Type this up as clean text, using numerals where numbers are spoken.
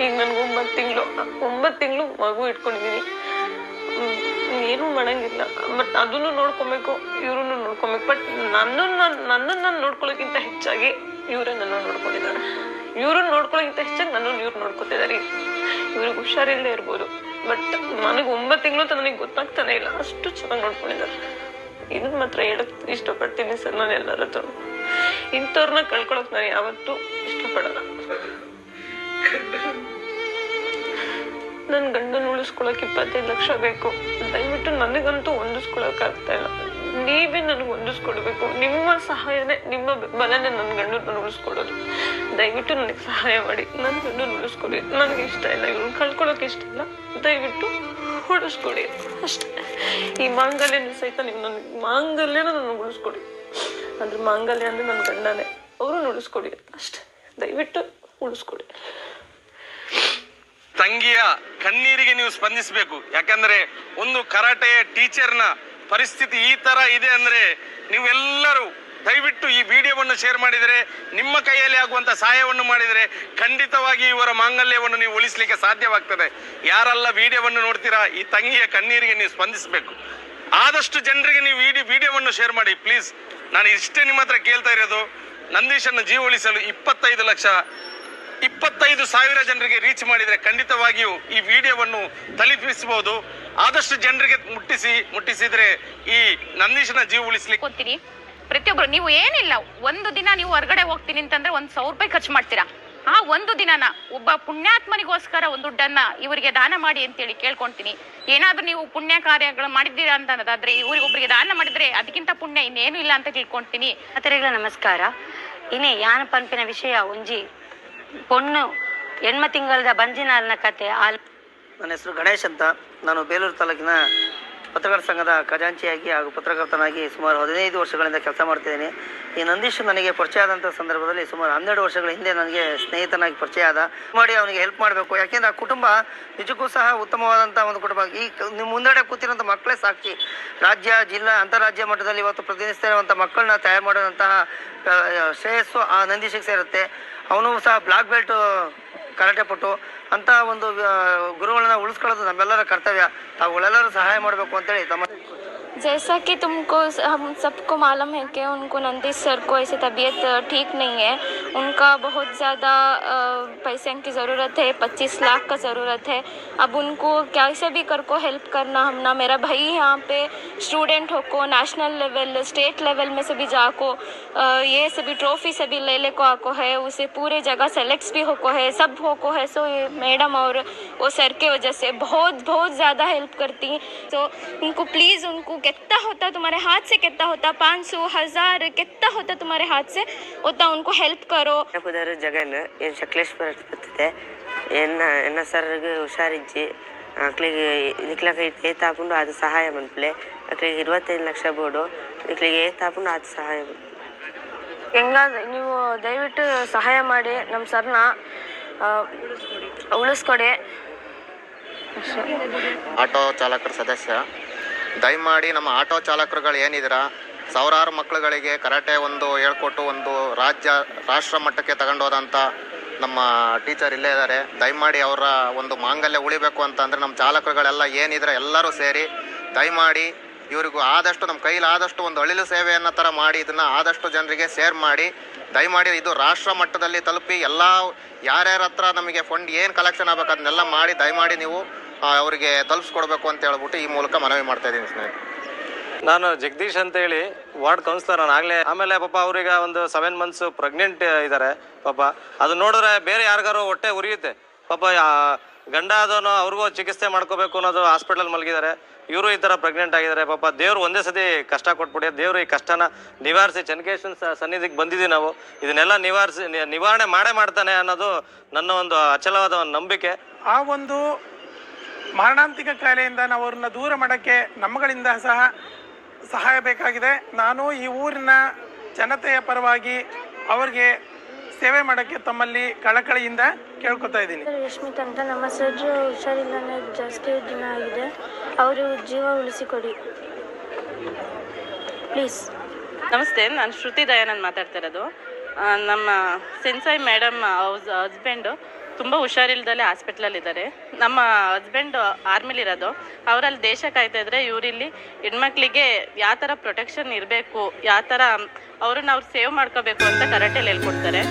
ಈಗ ನನ್ಗೆ 9 ತಿಂಗಳು ಮಗು ಇಟ್ಕೊಂಡಿದೀನಿ. ಏನೂ ಮಾಡಂಗಿಲ್ಲ. ಬಟ್ ಅದನ್ನು ನೋಡ್ಕೊಬೇಕು, ಇವ್ರನ್ನು ನೋಡ್ಕೊಬೇಕು. ಬಟ್ ನನ್ನನ್ನು ನೋಡ್ಕೊಳ್ಳೋಕ್ಕಿಂತ ಹೆಚ್ಚಾಗಿ ಇವರೇ ನನ್ನ ನೋಡ್ಕೊಂಡಿದ್ದಾರೆ. ಇವ್ರನ್ನ ನೋಡ್ಕೊಳ್ಳೋಕ್ಕಿಂತ ಹೆಚ್ಚಾಗಿ ನನ್ನನ್ನು ಇವ್ರು ನೋಡ್ಕೊತಿದ್ದಾರೆ. ಇವ್ರಿಗೆ ಹುಷಾರಿಲ್ಲದೆ ಇರ್ಬೋದು, ಬಟ್ ನನಗೆ 9 ತಿಂಗಳು ಅಂತ ನನಗೆ ಗೊತ್ತಾಗ್ತಾನೆ ಇಲ್ಲ, ಅಷ್ಟು ಚೆನ್ನಾಗಿ ನೋಡ್ಕೊಂಡಿದ್ದಾರೆ. ಇದನ್ನ ಮಾತ್ರ ಹೇಳಕ್ ಇಷ್ಟಪಡ್ತೀನಿ ಸರ್. ನಾನು ಎಲ್ಲರ ಹತ್ರ ಇಂಥವ್ರನ್ನ ಕಳ್ಕೊಳಕ್ ನಾನು ಯಾವತ್ತೂ ಇಷ್ಟಪಡಲ್ಲ. ನನ್ ಗಂಡನ ಉಳಿಸ್ಕೊಳಕ್ 25 ಲಕ್ಷ ಬೇಕು. ದಯವಿಟ್ಟು ನನಗಂತೂ ಹೊಂದಿಸ್ಕೊಳಕ್ ಆಗ್ತಾ ಇಲ್ಲ. ನೀವೇ ನನಗೆ ಹೊಂದಿಸ್ಕೊಡ್ಬೇಕು. ನಿಮ್ಮ ಸಹಾಯನೇ, ನಿಮ್ಮ ಬೆಂಬಲನೇ ನನ್ನ ಗಂಡನ ಉಳಿಸ್ಕೊಡೋದು. ದಯವಿಟ್ಟು ನನಗೆ ಸಹಾಯ ಮಾಡಿ, ನನ್ನ ಗಂಡನ ಉಳಿಸ್ಕೊಡಿ. ನನಗೆ ಇಷ್ಟ ಇಲ್ಲ, ಇವ್ರನ್ನ ಕಳ್ಕೊಳಕ್ ಇಷ್ಟ ಇಲ್ಲ. ದಯವಿಟ್ಟು ಉಳಿಸ್ಕೊಡಿ ಅಷ್ಟೇ. ಈ ಮಾಂಗಲ್ಯನ ಸಹಿತ ನೀವು ಮಾಂಗಲ್ಯನ ನನಗೆ ಉಳಿಸ್ಕೊಡಿ. ಅಂದ್ರೆ ಮಾಂಗಲ್ಯ ಅಂದ್ರೆ ನನ್ನ ಗಂಡನೇ, ಅವ್ರನ್ನ ಉಳಿಸ್ಕೊಡಿ ಅಷ್ಟೇ. ದಯವಿಟ್ಟು ಉಳಿಸ್ಕೊಡಿ. ತಂಗಿಯ ಕಣ್ಣೀರಿಗೆ ನೀವು ಸ್ಪಂದಿಸಬೇಕು. ಯಾಕಂದ್ರೆ ಒಂದು ಕರಾಟೆಯ ಟೀಚರ್ನ ಪರಿಸ್ಥಿತಿ ಈ ತರ ಇದೆ ಅಂದ್ರೆ ನೀವೆಲ್ಲರೂ ದಯವಿಟ್ಟು ಈ ವಿಡಿಯೋವನ್ನು ಶೇರ್ ಮಾಡಿದರೆ, ನಿಮ್ಮ ಕೈಯಲ್ಲಿ ಆಗುವಂತ ಸಹಾಯವನ್ನು ಮಾಡಿದರೆ ಖಂಡಿತವಾಗಿ ಇವರ ಮಾಂಗಲ್ಯವನ್ನು ನೀವು ಉಳಿಸಲಿಕ್ಕೆ ಸಾಧ್ಯವಾಗ್ತದೆ. ಯಾರೆಲ್ಲ ವಿಡಿಯೋವನ್ನು ನೋಡ್ತೀರಾ, ಈ ತಂಗಿಯ ಕಣ್ಣೀರಿಗೆ ನೀವು ಸ್ಪಂದಿಸಬೇಕು. ಆದಷ್ಟು ಜನರಿಗೆ ನೀವು ಈ ವಿಡಿಯೋವನ್ನು ಶೇರ್ ಮಾಡಿ ಪ್ಲೀಸ್. ನಾನು ಇಷ್ಟೇ ನಿಮ್ಮ ಹತ್ರ ಕೇಳ್ತಾ ಇರೋದು, ನಂದೀಶನ್ನು ಜೀವ ಉಳಿಸಲು 25,000 ಜನರಿಗೆ ರೀಚ್ ಮಾಡಿದರೆ ಖಂಡಿತವಾಗಿಯೂ ಈ ವಿಡಿಯೋವನ್ನು ತಲುಪಿಸಬಹುದು. ಆದಷ್ಟು ಜನರಿಗೆ ಮುಟ್ಟಿಸಿದ್ರೆ ಈ ನಂದೀಶನ ಜೀವ ಉಳಿಸ್ಲಿಕ್ಕೆ. ಪ್ರತಿಯೊಬ್ರು ನೀವು ಏನಿಲ್ಲ, ಒಂದು ದಿನ ನೀವು ಹೊರಗಡೆ ಹೋಗ್ತೀನಿ ಅಂತಂದ್ರೆ 1,000 ರೂಪಾಯಿ ಖರ್ಚು ಮಾಡ್ತೀರಾ. ಆ ಒಂದು ದಿನನ ಒಬ್ಬ ಪುಣ್ಯಾತ್ಮನಿಗೋಸ್ಕರ ಒಂದು ದುಡ್ಡನ್ನ ಇವರಿಗೆ ದಾನ ಮಾಡಿ ಅಂತೇಳಿ ಕೇಳ್ಕೊಂತೀನಿ. ಏನಾದ್ರೂ ನೀವು ಪುಣ್ಯ ಕಾರ್ಯಗಳು ಮಾಡಿದ್ದೀರಾ ಅಂತ ಅನ್ನೋದಾದ್ರೆ ಇವ್ರಿಗೊಬ್ರಿಗೆ ದಾನ ಮಾಡಿದ್ರೆ ಅದಕ್ಕಿಂತ ಪುಣ್ಯ ಇನ್ನೇನು ಇಲ್ಲ ಅಂತ ತಿಳ್ಕೊಂತೀನಿ. ಅತರಿಗಳ ನಮಸ್ಕಾರ. ಇನ್ನೇ ಯಾನ ಪಂಪಿನ ವಿಷಯ ಒಂಜಿ ಪೊಣ್ಣು ಹೆಣ್ಮ ತಿಂಗಳದ ಬಂಜಿನ ಕತೆ. ನನ್ನ ಹೆಸರು ಗಣೇಶ್ ಅಂತ. ನಾನು ಬೇಲೂರು ತಾಲೂಕಿನ ಪತ್ರಕರ್ತರ ಸಂಘದ ಖಜಾಂಚಿಯಾಗಿ ಹಾಗೂ ಪತ್ರಕರ್ತನಾಗಿ ಸುಮಾರು 15 ವರ್ಷಗಳಿಂದ ಕೆಲಸ ಮಾಡ್ತಿದ್ದೀನಿ. ಈ ನಂದೀಶ್ ನನಗೆ ಪರಿಚಯ ಆದಂಥ ಸಂದರ್ಭದಲ್ಲಿ ಸುಮಾರು 12 ವರ್ಷಗಳ ಹಿಂದೆ ನನಗೆ ಸ್ನೇಹಿತನಾಗಿ ಪರಿಚಯ ಆದ. ಮಾಡಿ ಅವನಿಗೆ ಹೆಲ್ಪ್ ಮಾಡಬೇಕು. ಯಾಕೆಂದರೆ ಆ ಕುಟುಂಬ ನಿಜಕ್ಕೂ ಸಹ ಉತ್ತಮವಾದಂಥ ಒಂದು ಕುಟುಂಬ. ಈ ನಿಮ್ಮ ಮುಂದಡೆ ಕೂತಿರೋಂಥ ಮಕ್ಕಳೇ ಸಾಕ್ಷಿ. ರಾಜ್ಯ, ಜಿಲ್ಲಾ, ಅಂತಾರಾಜ್ಯ ಮಟ್ಟದಲ್ಲಿ ಇವತ್ತು ಪ್ರತಿನಿಧಿಸ್ತಾ ಇರುವಂಥ ಮಕ್ಕಳನ್ನ ತಯಾರು ಮಾಡುವಂತಹ ಶ್ರೇಯಸ್ಸು ಆ ನಂದೀಶಿಗೆ ಸೇರುತ್ತೆ. ಅವನು ಸಹ ಬ್ಲಾಕ್ ಬೆಲ್ಟ್ ಕರಾಟೆ ಪಟ್ಟು ಅಂತ ಒಂದು ಗುರುಗಳನ್ನ ಉಳಿಸ್ಕೊಳ್ಳೋದು ನಮ್ಮೆಲ್ಲರ ಕರ್ತವ್ಯ. ತಾವುಗಳೆಲ್ಲರೂ ಸಹಾಯ ಮಾಡಬೇಕು ಅಂತೇಳಿ ತಮ್ಮ. जैसा कि तुमको हम सबको मालूम है कि उनको नंदीश सर को ऐसे तबीयत ठीक नहीं है. उनका बहुत ज़्यादा पैसे की ज़रूरत है. 25 लाख का ज़रूरत है. अब उनको कैसे भी कर को हेल्प करना हम ना. मेरा भाई यहाँ पे स्टूडेंट हो को नेशनल लेवल, स्टेट लेवल में से भी जाको ये सभी ट्रॉफी सभी ले को आको है. उसे पूरे जगह सेलेक्ट्स भी हो को है, सब हो को है. सो मैडम और वो सर के वजह से बहुत ज़्यादा हेल्प करती. तो उनको प्लीज़, उनको कितना होता तुम्हारे हाथ से, कितना होता 500, 1000 कितना होता तुम्हारे हाथ से, उतना उनको हेल्प करो. ಜಗನ್ ಏನು ಸಕಲೇಶ್ವರ ಬರ್ತದೆ. ಎನ್ನ ಸರ್ಗೆ ಹುಷಾರಿಜ್ಜಿ ಮಕ್ಳಿಗೆ ಇದಕ್ಲಾಗ ಏತಾಪುಂಡು ಅದು ಸಹಾಯ ಮನ್ಪ್ಲೆ. ಮಕ್ಳಿಗೆ 25 ಲಕ್ಷ ಬೋಡು ಇದಕ್ಲಿಗೆ ಏತಾಪುಂಡು ಅದು ಸಹಾಯ. ಹೆಂಗಾದ್ರೆ ನೀವು ದಯವಿಟ್ಟು ಸಹಾಯ ಮಾಡಿ ನಮ್ಮ ಸರ್ನ ಉಳಿಸ್ಕೊಡಿ. ಆಟೋ ಚಾಲಕರ ಸದಸ್ಯ, ದಯಮಾಡಿ ನಮ್ಮ ಆಟೋ ಚಾಲಕರುಗಳು ಏನಿದ್ದೀರಾ, ಸಾವಿರಾರು ಮಕ್ಕಳುಗಳಿಗೆ ಕರಾಟೆ ಒಂದು ಹೇಳ್ಕೊಟ್ಟು ಒಂದು ರಾಷ್ಟ್ರ ಮಟ್ಟಕ್ಕೆ ತಗೊಂಡೋದಂಥ ನಮ್ಮ ಟೀಚರ್ ಇಲ್ಲೇ ಇದ್ದಾರೆ. ದಯಮಾಡಿ ಅವರ ಒಂದು ಮಾಂಗಲ್ಯ ಉಳಿಬೇಕು ಅಂತಂದರೆ ನಮ್ಮ ಚಾಲಕರುಗಳೆಲ್ಲ ಏನಿದ್ರೆ ಎಲ್ಲರೂ ಸೇರಿ ದಯಮಾಡಿ ಇವರಿಗೂ ಆದಷ್ಟು ನಮ್ಮ ಕೈಲಾದಷ್ಟು ಒಂದು ಅಳಿಲು ಸೇವೆಯನ್ನು ಥರ ಮಾಡಿ ಇದನ್ನು ಆದಷ್ಟು ಜನರಿಗೆ ಶೇರ್ ಮಾಡಿ. ದಯಮಾಡಿ ಇದು ರಾಷ್ಟ್ರ ಮಟ್ಟದಲ್ಲಿ ತಲುಪಿ ಎಲ್ಲ ಯಾರ್ಯಾರ ಹತ್ರ ನಮಗೆ ಫಂಡ್ ಏನು ಕಲೆಕ್ಷನ್ ಆಗಬೇಕು ಅದನ್ನೆಲ್ಲ ಮಾಡಿ ದಯಮಾಡಿ ನೀವು ಅವರಿಗೆ ತಲುಪಿಸ್ಕೊಡ್ಬೇಕು ಅಂತ ಹೇಳ್ಬಿಟ್ಟು ಈ ಮೂಲಕ ಮನವಿ ಮಾಡ್ತಾ ಇದ್ದೀನಿ ಸ್ನೇಹಿತರೆ. ನಾನು ಜಗದೀಶ್ ಅಂತ ಹೇಳಿ ವಾರ್ಡ್ ಕೌನ್ಸಿಲರ್. ನಾನು ಆಗಲೇ ಆಮೇಲೆ ಪಾಪ ಅವ್ರಿಗೆ ಒಂದು 7 ಮಂತ್ಸ್ ಪ್ರೆಗ್ನೆಂಟ್ ಇದ್ದಾರೆ. ಪಾಪ ಅದು ನೋಡಿದ್ರೆ ಬೇರೆ ಯಾರಿಗಾರು ಹೊಟ್ಟೆ ಉರಿಯುತ್ತೆ. ಪಾಪ ಗಂಡ ಆದವನು ಅವ್ರಿಗೂ ಚಿಕಿತ್ಸೆ ಮಾಡ್ಕೋಬೇಕು ಅನ್ನೋದು ಹಾಸ್ಪಿಟಲ್ ಮಲಗಿದ್ದಾರೆ. ಇವರು ಈ ಥರ ಪ್ರೆಗ್ನೆಂಟ್ ಆಗಿದ್ದಾರೆ. ಪಾಪ ದೇವ್ರು ಒಂದೇ ಸತಿ ಕಷ್ಟ ಕೊಟ್ಬಿಡಿ. ದೇವರು ಈ ಕಷ್ಟನ ನಿವಾರಿಸಿ ಚೆನ್ನಕೇಶನ್ ಸನ್ನಿಧಿಗೆ ಬಂದಿದ್ದೀವಿ ನಾವು. ಇದನ್ನೆಲ್ಲ ನಿವಾರಣೆ ಮಾಡ್ತಾನೆ ಅನ್ನೋದು ನನ್ನ ಒಂದು ಅಚಲವಾದ ಒಂದು ನಂಬಿಕೆ. ಆ ಒಂದು ಮಾರಣಾಂತಿಕ ಕಾಯಿಲೆಯಿಂದ ನಾವು ಅವ್ರನ್ನ ದೂರ ಮಾಡೋಕ್ಕೆ ನಮ್ಮಗಳಿಂದ ಸಹ ಸಹಾಯ ಬೇಕಾಗಿದೆ. ನಾನು ಈ ಊರಿನ ಜನತೆಯ ಪರವಾಗಿ ಅವ್ರಿಗೆ ಸೇವೆ ಮಾಡೋಕ್ಕೆ ತಮ್ಮಲ್ಲಿ ಕಳಕಳಿಯಿಂದ ಕೇಳ್ಕೊತಾ ಇದ್ದೀನಿ. ರಶ್ಮಿತ್ ಅಂತ, ನಮ್ಮ ಸರ್ ಹುಷಾರಿಲ್ಲ, ಜಾಸ್ತಿ ದಿನ ಆಗಿದೆ. ಅವರು ಜೀವ ಉಳಿಸಿಕೊಡಿ ಪ್ಲೀಸ್. ನಮಸ್ತೆ, ನಾನು ಶ್ರುತಿ ದಯಾನಂದ್ ಮಾತಾಡ್ತಾ ಇರೋದು. ನಮ್ಮ ಸೆನ್ಸಾಯಿ ಮೇಡಮ್ ಹಸ್ಬೆಂಡು ತುಂಬ ಹುಷಾರಿಲ್ದಲೆ ಹಾಸ್ಪಿಟ್ಲಲ್ಲಿದ್ದಾರೆ. ನಮ್ಮ ಹಸ್ಬೆಂಡ್ ಆರ್ಮಿಲಿರೋದು, ಅವರಲ್ಲಿ ದೇಶ ಕಾಯ್ತಾ ಇದ್ರೆ ಇವರಿಲ್ಲಿ ಹೆಣ್ಮಕ್ಳಿಗೆ ಯಾವ ಥರ ಪ್ರೊಟೆಕ್ಷನ್ ಇರಬೇಕು, ಯಾವ ಥರ ಅವ್ರನ್ನ ಅವ್ರು ಸೇವ್ ಮಾಡ್ಕೋಬೇಕು ಅಂತ ಕರಾಟೆಲಿ ಹೇಳ್ಕೊಡ್ತಾರೆ.